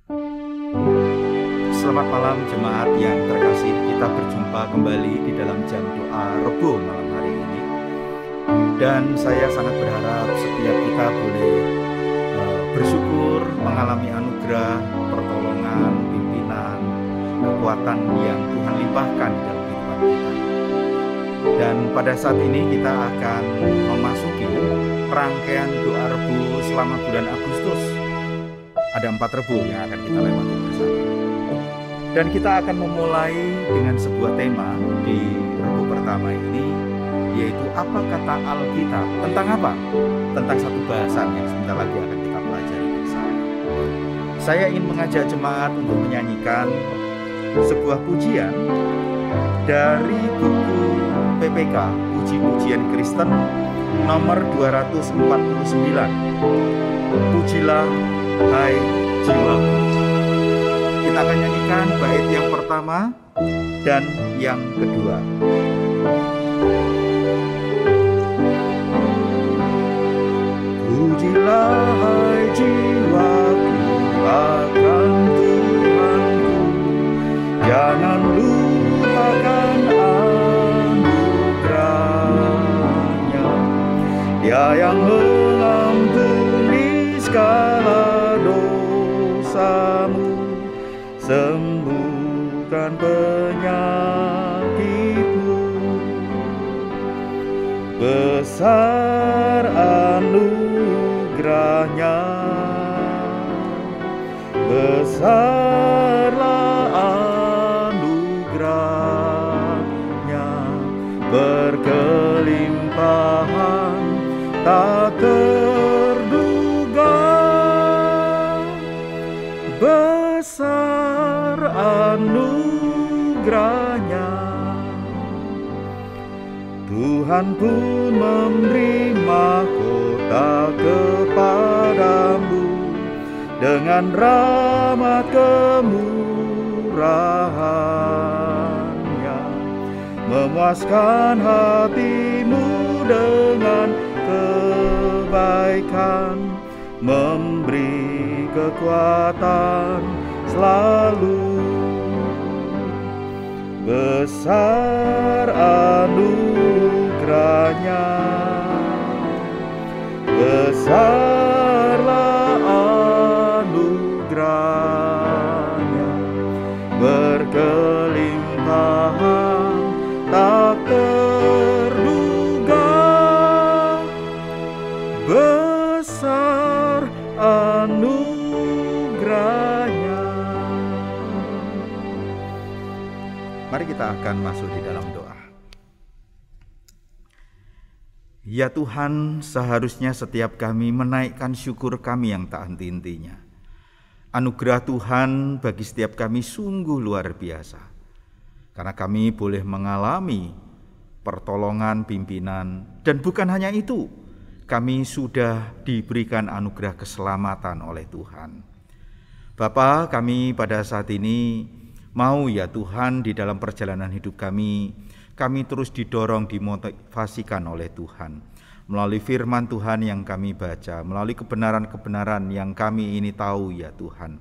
Selamat malam jemaat yang terkasih. Kita berjumpa kembali di dalam jam doa Rebo malam hari ini. Dan saya sangat berharap setiap kita boleh bersyukur mengalami anugerah, pertolongan, pimpinan, kekuatan yang Tuhan limpahkan di dalam kehidupan kita. Dan pada saat ini kita akan memasuki rangkaian doa Rebo selama bulan Agustus. Ada 4 Rebo yang akan kita lewati bersama. Dan kita akan memulai dengan sebuah tema di Rebo pertama ini, yaitu apa kata Alkitab. Tentang apa? Tentang satu bahasan yang sebentar lagi akan kita pelajari bersama. Saya ingin mengajak jemaat untuk menyanyikan sebuah pujian dari buku PPK, Puji-pujian Kristen nomor 249. Pujilah hai jiwaku. Kita akan nyanyikan bait yang pertama dan yang kedua. Pujilah hai jiwaku akan Tuhanku, jangan lupakan anugerahnya. Dia yang mengampuni segala dosamu, sembuhkan penyakitmu. Besar anugerahnya, besarlah anugerahnya, berkelimpahan tak terduga. Besar anugerahnya, Tuhan pun memberi mahkota kepadamu dengan rahmat kemurahannya, memuaskan hatimu dengan kebaikan, memberi kekuatan selalu. Besar anugerahnya, besarlah anugerahnya, berkelimpahan tak terduga. Besar anugerahnya. Mari kita akan masuk di dalam doa. Ya Tuhan, seharusnya setiap kami menaikkan syukur kami yang tak henti-hentinya. Anugerah Tuhan bagi setiap kami sungguh luar biasa, karena kami boleh mengalami pertolongan pimpinan, dan bukan hanya itu, kami sudah diberikan anugerah keselamatan oleh Tuhan. Bapa, kami pada saat ini mau ya Tuhan di dalam perjalanan hidup kami terus didorong, dimotivasikan oleh Tuhan. Melalui firman Tuhan yang kami baca, melalui kebenaran-kebenaran yang kami ini tahu ya Tuhan.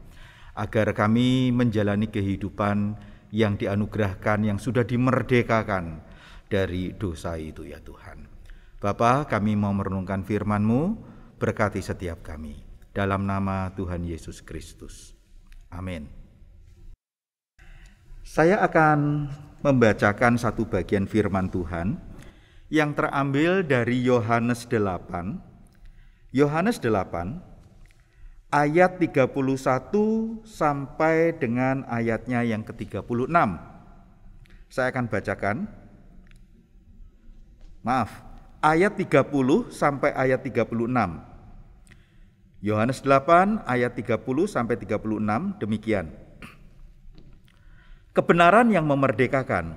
Agar kami menjalani kehidupan yang dianugerahkan, yang sudah dimerdekakan dari dosa itu ya Tuhan. Bapa, kami mau merenungkan firman-Mu, berkati setiap kami. Dalam nama Tuhan Yesus Kristus. Amin. Saya akan membacakan satu bagian firman Tuhan yang terambil dari Yohanes 8. Yohanes 8 ayat 31 sampai dengan ayatnya yang ke-36. Saya akan bacakan. Ayat 30 sampai ayat 36. Yohanes 8 ayat 30 sampai 36 demikian. Kebenaran yang memerdekakan.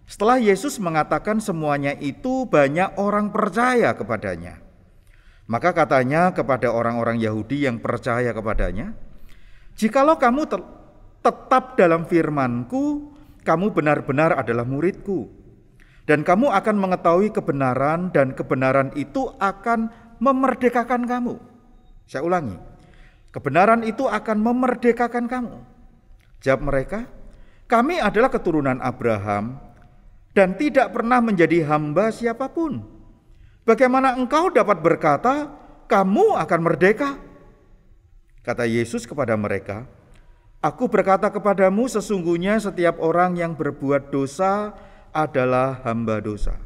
Setelah Yesus mengatakan semuanya itu, banyak orang percaya kepadanya. Maka katanya kepada orang-orang Yahudi yang percaya kepadanya, "Jikalau kamu tetap dalam firman-Ku, kamu benar-benar adalah murid-Ku. Dan kamu akan mengetahui kebenaran, dan kebenaran itu akan memerdekakan kamu." Saya ulangi. Kebenaran itu akan memerdekakan kamu. Jawab mereka, kami adalah keturunan Abraham dan tidak pernah menjadi hamba siapapun. Bagaimana engkau dapat berkata, kamu akan merdeka? Kata Yesus kepada mereka, aku berkata kepadamu, sesungguhnya setiap orang yang berbuat dosa adalah hamba dosa.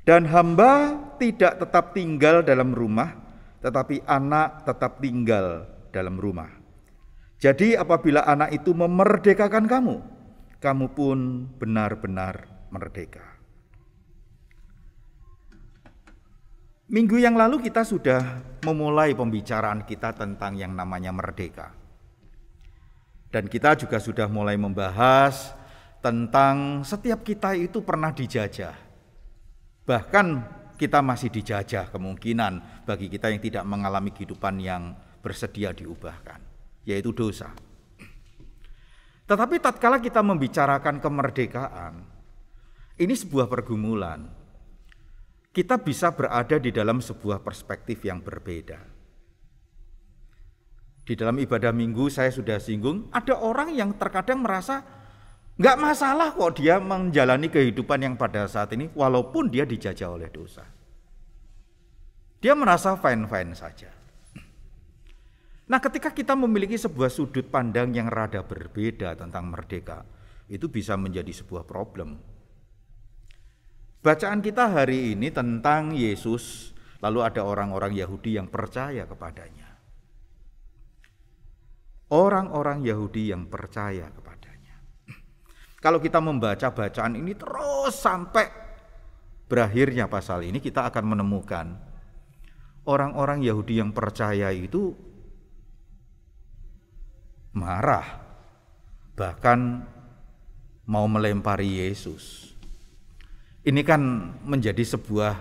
Dan hamba tidak tetap tinggal dalam rumah, tetapi anak tetap tinggal dalam rumah. Jadi apabila anak itu memerdekakan kamu, kamu pun benar-benar merdeka. Minggu yang lalu kita sudah memulai pembicaraan kita tentang yang namanya merdeka. Dan kita juga sudah mulai membahas tentang setiap kita itu pernah dijajah. Bahkan kita masih dijajah kemungkinan bagi kita yang tidak mengalami kehidupan yang bersedia diubahkan, yaitu dosa. Tetapi tatkala kita membicarakan kemerdekaan, ini sebuah pergumulan. Kita bisa berada di dalam sebuah perspektif yang berbeda. Di dalam ibadah minggu saya sudah singgung, ada orang yang terkadang merasa nggak masalah kok dia menjalani kehidupan yang pada saat ini walaupun dia dijajah oleh dosa. Dia merasa fine-fine saja. Nah, ketika kita memiliki sebuah sudut pandang yang rada berbeda tentang merdeka, itu bisa menjadi sebuah problem. Bacaan kita hari ini tentang Yesus, lalu ada orang-orang Yahudi yang percaya kepadanya. Orang-orang Yahudi yang percaya kepadanya. Kalau kita membaca bacaan ini terus sampai berakhirnya pasal ini, kita akan menemukan orang-orang Yahudi yang percaya itu marah, bahkan mau melempari Yesus. Ini kan menjadi sebuah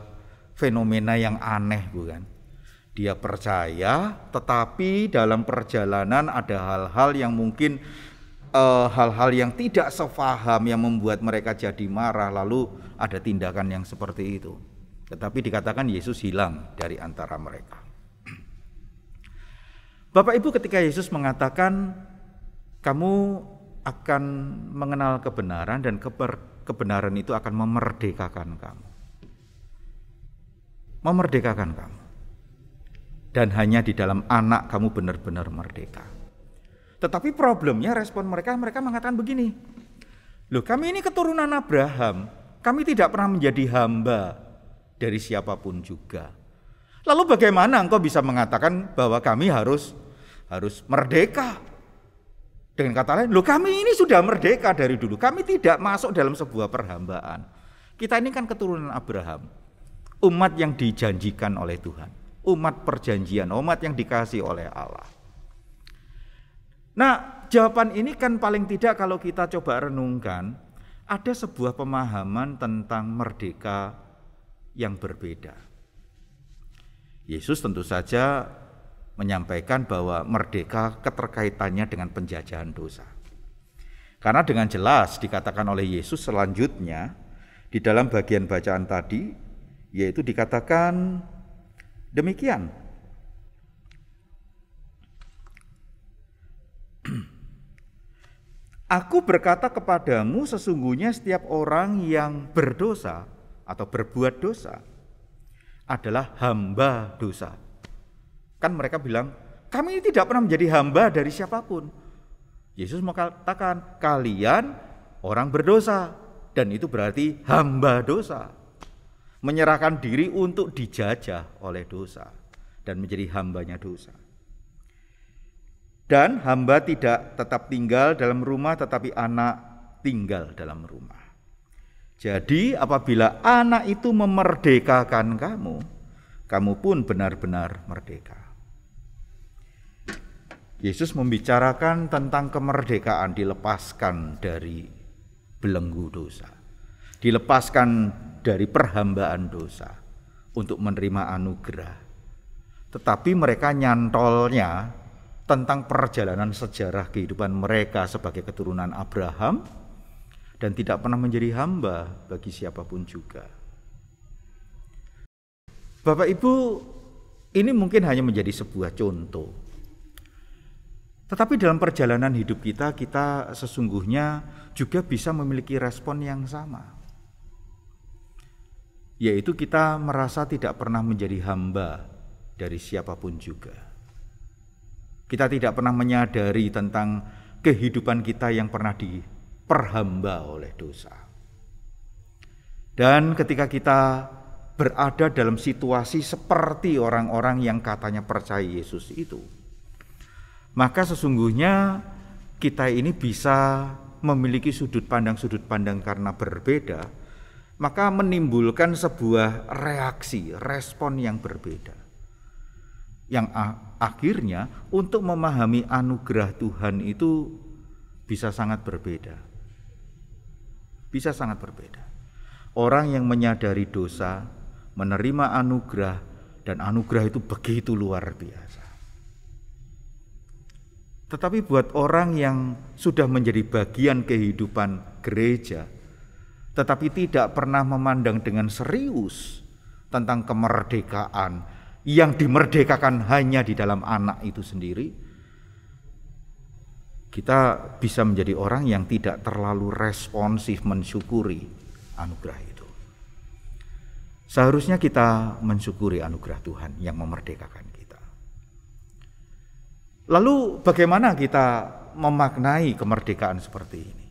fenomena yang aneh, bukan? Dia percaya, tetapi dalam perjalanan ada hal-hal yang mungkin hal-hal yang tidak sefaham yang membuat mereka jadi marah, lalu ada tindakan yang seperti itu. Tetapi dikatakan Yesus hilang dari antara mereka. Bapak Ibu, ketika Yesus mengatakan kamu akan mengenal kebenaran dan kebenaran itu akan memerdekakan kamu. Memerdekakan kamu. Dan hanya di dalam anak kamu benar-benar merdeka. Tetapi problemnya respon mereka mengatakan begini. Loh, kami ini keturunan Abraham, kami tidak pernah menjadi hamba dari siapapun juga. Lalu bagaimana engkau bisa mengatakan bahwa kami harus merdeka? Dengan kata lain, loh kami ini sudah merdeka dari dulu. Kami tidak masuk dalam sebuah perhambaan. Kita ini kan keturunan Abraham. Umat yang dijanjikan oleh Tuhan. Umat perjanjian, umat yang dikasihi oleh Allah. Nah, jawaban ini kan paling tidak kalau kita coba renungkan, ada sebuah pemahaman tentang merdeka yang berbeda. Yesus tentu saja menyampaikan bahwa merdeka keterkaitannya dengan penjajahan dosa. Karena dengan jelas dikatakan oleh Yesus selanjutnya di dalam bagian bacaan tadi, yaitu dikatakan demikian. Aku berkata kepadamu, sesungguhnya setiap orang yang berdosa atau berbuat dosa adalah hamba dosa. Kan mereka bilang, kami tidak pernah menjadi hamba dari siapapun. Yesus mengatakan, kalian orang berdosa, dan itu berarti hamba dosa. Menyerahkan diri untuk dijajah oleh dosa, dan menjadi hambanya dosa. Dan hamba tidak tetap tinggal dalam rumah, tetapi anak tinggal dalam rumah. Jadi apabila anak itu memerdekakan kamu, kamu pun benar-benar merdeka. Yesus membicarakan tentang kemerdekaan, dilepaskan dari belenggu dosa, dilepaskan dari perhambaan dosa untuk menerima anugerah. Tetapi mereka nyantolnya tentang perjalanan sejarah kehidupan mereka sebagai keturunan Abraham dan tidak pernah menjadi hamba bagi siapapun juga. Bapak Ibu, ini mungkin hanya menjadi sebuah contoh Tetapi dalam perjalanan hidup kita sesungguhnya juga bisa memiliki respon yang sama. Yaitu kita merasa tidak pernah menjadi hamba dari siapapun juga. Kita tidak pernah menyadari tentang kehidupan kita yang pernah diperhamba oleh dosa. Dan ketika kita berada dalam situasi seperti orang-orang yang katanya percaya Yesus itu, maka sesungguhnya kita ini bisa memiliki sudut pandang karena berbeda, maka menimbulkan sebuah reaksi, respon yang berbeda. Yang akhirnya untuk memahami anugerah Tuhan itu bisa sangat berbeda. Bisa sangat berbeda. Orang yang menyadari dosa, menerima anugerah, dan anugerah itu begitu luar biasa. Tetapi buat orang yang sudah menjadi bagian kehidupan gereja, tetapi tidak pernah memandang dengan serius tentang kemerdekaan yang dimerdekakan hanya di dalam anak itu sendiri, kita bisa menjadi orang yang tidak terlalu responsif mensyukuri anugerah itu. Seharusnya kita mensyukuri anugerah Tuhan yang memerdekakan kita. Lalu bagaimana kita memaknai kemerdekaan seperti ini?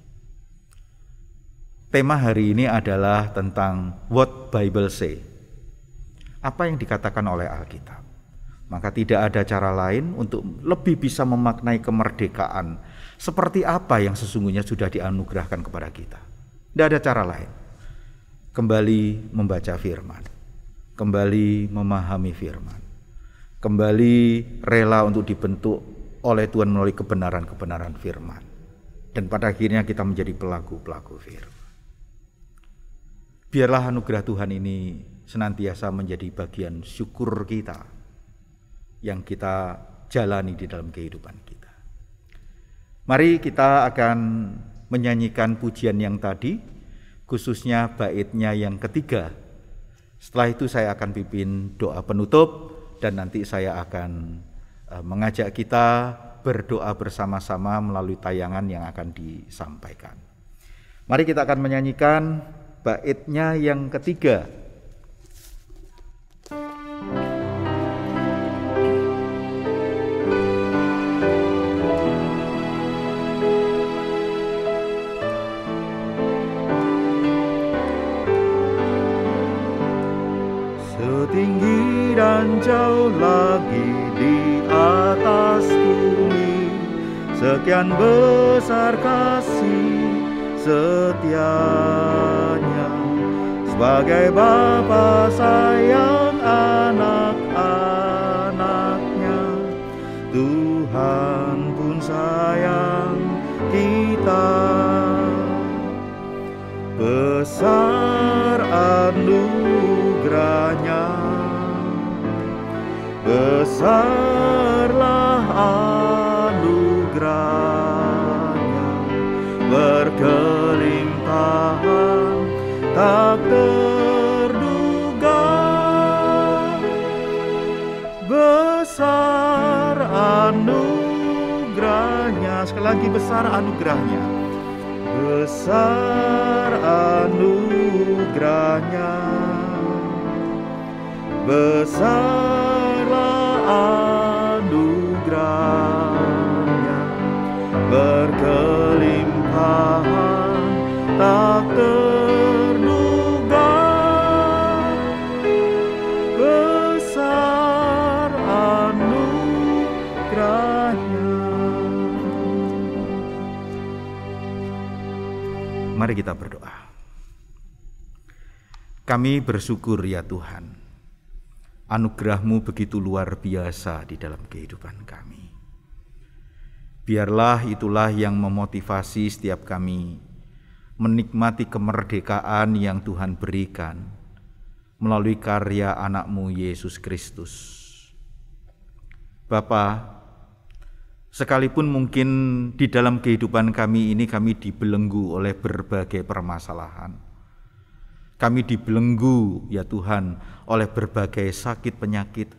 Tema hari ini adalah tentang what Bible say. Apa yang dikatakan oleh Alkitab. Maka tidak ada cara lain untuk lebih bisa memaknai kemerdekaan seperti apa yang sesungguhnya sudah dianugerahkan kepada kita. Tidak ada cara lain. Kembali membaca firman, kembali memahami firman, kembali rela untuk dibentuk oleh Tuhan melalui kebenaran-kebenaran firman. Dan pada akhirnya kita menjadi pelaku-pelaku firman. Biarlah anugerah Tuhan ini senantiasa menjadi bagian syukur kita yang kita jalani di dalam kehidupan kita. Mari kita akan menyanyikan pujian yang tadi, khususnya baitnya yang ketiga. Setelah itu saya akan pimpin doa penutup dan nanti saya akan mengajak kita berdoa bersama-sama melalui tayangan yang akan disampaikan. Mari kita akan menyanyikan baitnya yang ketiga. Setinggi dan jauh lagi di atas bumi, sekian besar kasih setianya, sebagai Bapa sayang anak-anaknya, Tuhan pun sayang kita. Besar anugerahnya, besarlah anugerahnya, berkelimpahan tak terduga. Besar anugerahnya, sekali lagi besar anugerahnya, besar anugerahnya, besarlah anugerahnya, berkelimpahan tak terduga. Besar anugerahnya. Mari kita berdoa. Kami bersyukur ya Tuhan, anugerah-Mu begitu luar biasa di dalam kehidupan kami. Biarlah itulah yang memotivasi setiap kami menikmati kemerdekaan yang Tuhan berikan melalui karya anak-Mu Yesus Kristus. Bapa, sekalipun mungkin di dalam kehidupan kami ini kami dibelenggu oleh berbagai permasalahan. Kami dibelenggu ya Tuhan oleh berbagai sakit penyakit.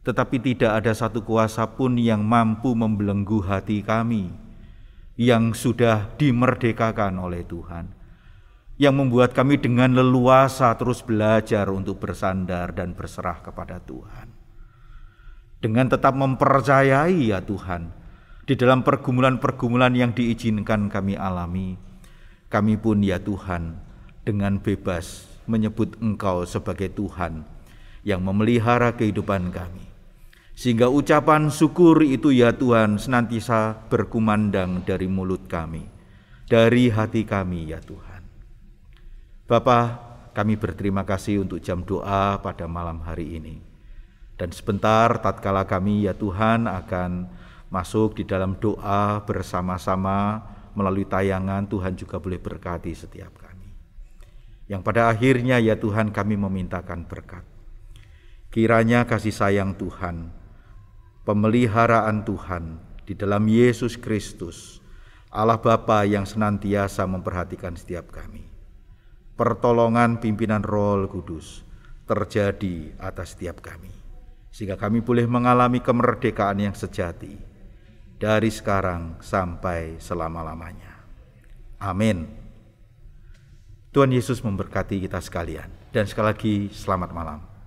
tetapi tidak ada satu kuasa pun yang mampu membelenggu hati kami yang sudah dimerdekakan oleh Tuhan, yang membuat kami dengan leluasa terus belajar untuk bersandar dan berserah kepada Tuhan. Dengan tetap mempercayai ya Tuhan, di dalam pergumulan-pergumulan yang diizinkan kami alami, kami pun ya Tuhan dengan bebas menyebut Engkau sebagai Tuhan yang memelihara kehidupan kami. Sehingga ucapan syukur itu ya Tuhan senantiasa berkumandang dari mulut kami, dari hati kami ya Tuhan. Bapa, kami berterima kasih untuk jam doa pada malam hari ini. Dan sebentar tatkala kami ya Tuhan akan masuk di dalam doa bersama-sama melalui tayangan, Tuhan juga boleh berkati setiap kami. Yang pada akhirnya ya Tuhan kami memintakan berkat. Kiranya kasih sayang Tuhan, pemeliharaan Tuhan di dalam Yesus Kristus, Allah Bapa yang senantiasa memperhatikan setiap kami, pertolongan pimpinan Roh Kudus terjadi atas setiap kami, sehingga kami boleh mengalami kemerdekaan yang sejati dari sekarang sampai selama-lamanya. Amin. Tuhan Yesus memberkati kita sekalian, dan sekali lagi selamat malam.